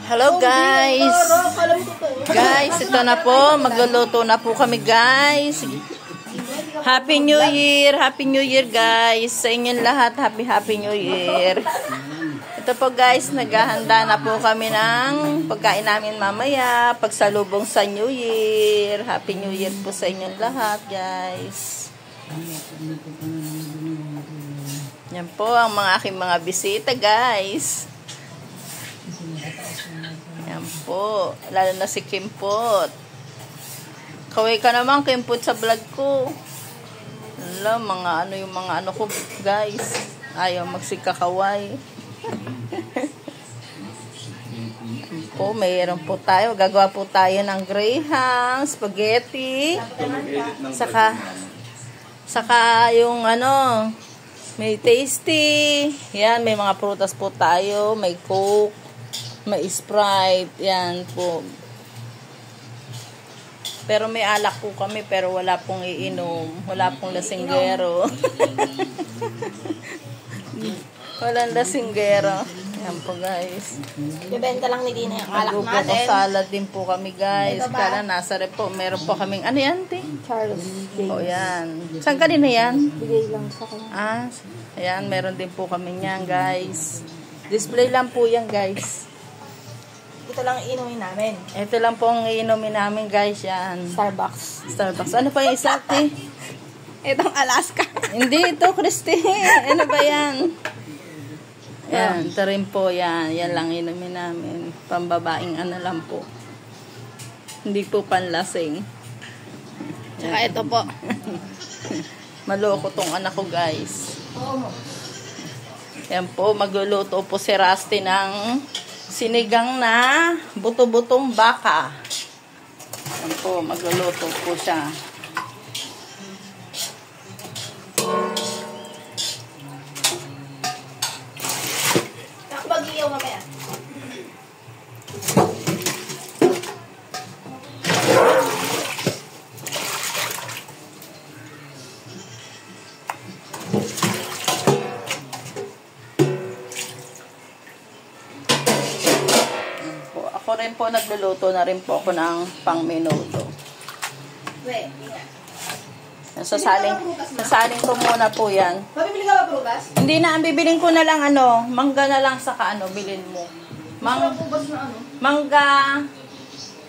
Hello guys. Guys, ito na po. Magluluto na po kami guys. Happy New Year. Happy New Year guys. Sa inyong lahat, Happy New Year. Ito po guys, naghahanda na po kami ng pagkain namin mamaya. Pagsalubong sa New Year. Happy New Year po sa inyong lahat guys. Yan po ang mga aking mga bisita guys. Yan po. Lalo na si Kimpot. Kaway ka naman Kimpot sa vlog ko. Alam, yung mga ano ko guys. Ayaw magsikakaway. Po, mayroon po tayo. Gagawa po tayo ng greyhound, spaghetti. Saka yung may tasty. Yan, may mga prutas po tayo. May Coke. May Sprite. Yan po. Pero may alak po kami. Pero wala pong iinom. Wala pong lasinggero. Walang lasinggero. Yan po guys. Bibenta lang ni Dina yung alak Magluto natin. ko salad din po kami guys. Kala nasa rep po. Meron po kaming ano yan te? Charles. O yan. Saan kanina yan? Bigay lang sa kanya. Ayan, meron din po kami yan, guys. Display lang po yan, guys. Ito lang inumin namin. Ito lang po ang iinumin namin, guys, yan. Starbucks. Ano pa yung isa, te? Itong Alaska. Hindi, ito, Christy. Ano ba yan? Yan, ito rin po, yan. Yan lang inumin namin. Pambabaing lang po. Hindi po panlasing. Tsaka ito po. Maloko tong anak ko, guys. Yan po, magluluto po si Rusty ng sinigang na buto-butong baka. Yan po, magluluto po siya. Nakapag-iyaw mamaya. Ako rin po, nagluluto na rin po ako ng pang-menudo. Sasaling ko muna po yan. Mabibili ka ba prutas? Hindi na, ang bibiling ko na lang mangga na lang saka bilhin mo. Mangga,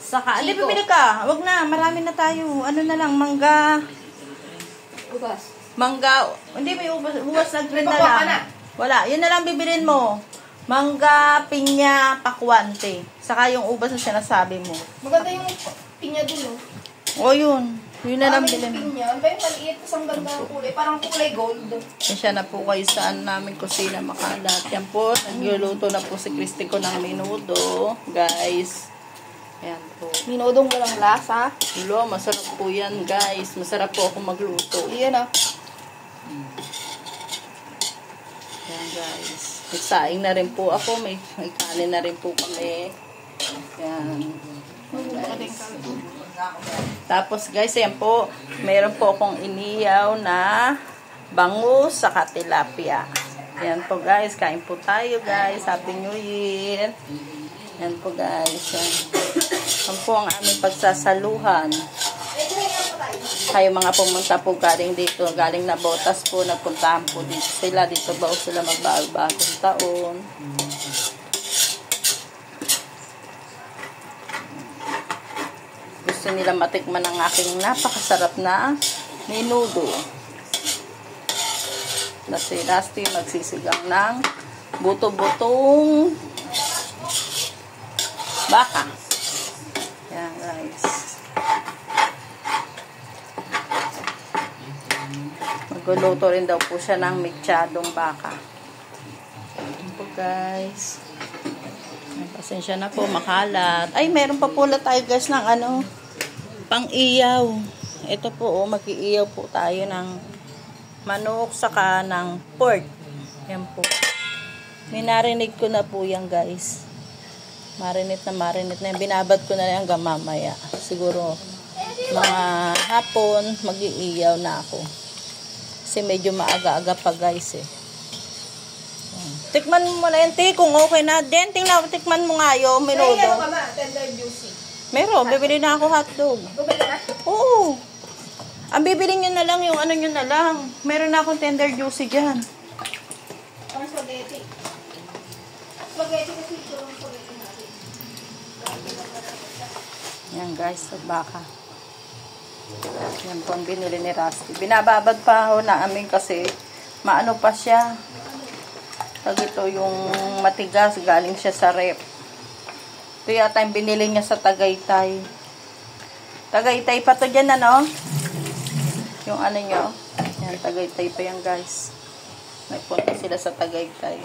saka, hindi bibili ka. Wag na, marami na tayo. Na lang, mangga. Prutas. Mangga, hindi may ubas na green na lang. Wala, yun na lang bibilin mo. Mangga, pinya, pakwante. Saka yung ubas na sinasabi mo. Maganda yung pinya dun, O yun. Yun na lang bilhin. Pinya. Ano ba yung maliit? Ang ganda ng kulay. Parang kulay gold. Siya na po kayo saan namin kusina makalat. Yan po, nagluluto na po si Christy ko ng menudo. Guys. Yan po. Minudong walang lasa. Ulo, masarap po yan guys. Masarap po ako magluto. Iyan Yan guys. Nagsaing na rin po ako. May kanin na rin po kami. Yan. Tapos guys, yan po. Meron po akong iniyaw na bangus sa tilapia. Yan po guys. Kain po tayo guys. Happy New Year. Yan po guys. Yan po ang aming pagsasaluhan. Kayo mga pumunta po galing dito, galing na Botas po, nagpuntahan po dito sila. Dito ba sila magbagong taon. Gusto nila matikman ang aking napakasarap na menudo. Na si Rusty magsisigang ng buto-butong baka. Yan guys. Magluluto rin daw po siya ng mechadong baka. Yan po guys. Pasensya na po, makalat. Ay, meron pa pula tayo guys ng pang-iyaw. Ito po, mag-iiyaw po tayo ng manok saka ng pork. Yan po. Minarinig ko na po yan guys. Marinate na yan. Binabad ko na yan hanggang mamaya. Siguro mga hapon, mag-iiyaw na ako. Kasi medyo maaga-aga pa guys eh. Yan. Tikman mo muna yan, te, kung okay na. Den, tikman mo nga yung May ano ka menudo. ma? Tender juicy. Meron, bibili na ako hotdog. Bumili na? Oo. Ang bibili nyo na lang, yung ano nyo na lang. Meron na akong tender juicy dyan. Ang spaghetti. Spaghetti kasi ito ang spaghetti natin. Yan guys, sa baka. Yan po ang binili ni Rusty. Binababad pa ho namin kasi maano pa siya. Pag ito yung matigas, galing siya sa rep. Ito yata yung binili niya sa Tagaytay. Tagaytay pa to dyan, ano? Yung ano nyo. Yan, Tagaytay pa yan, guys. Nagpunta sila sa Tagaytay.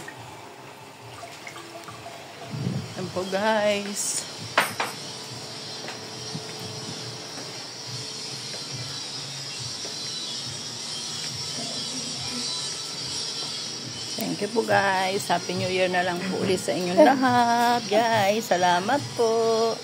Yan po, guys. Thank you po, guys. Happy New Year na lang po ulit sa inyong lahat. Guys, salamat po.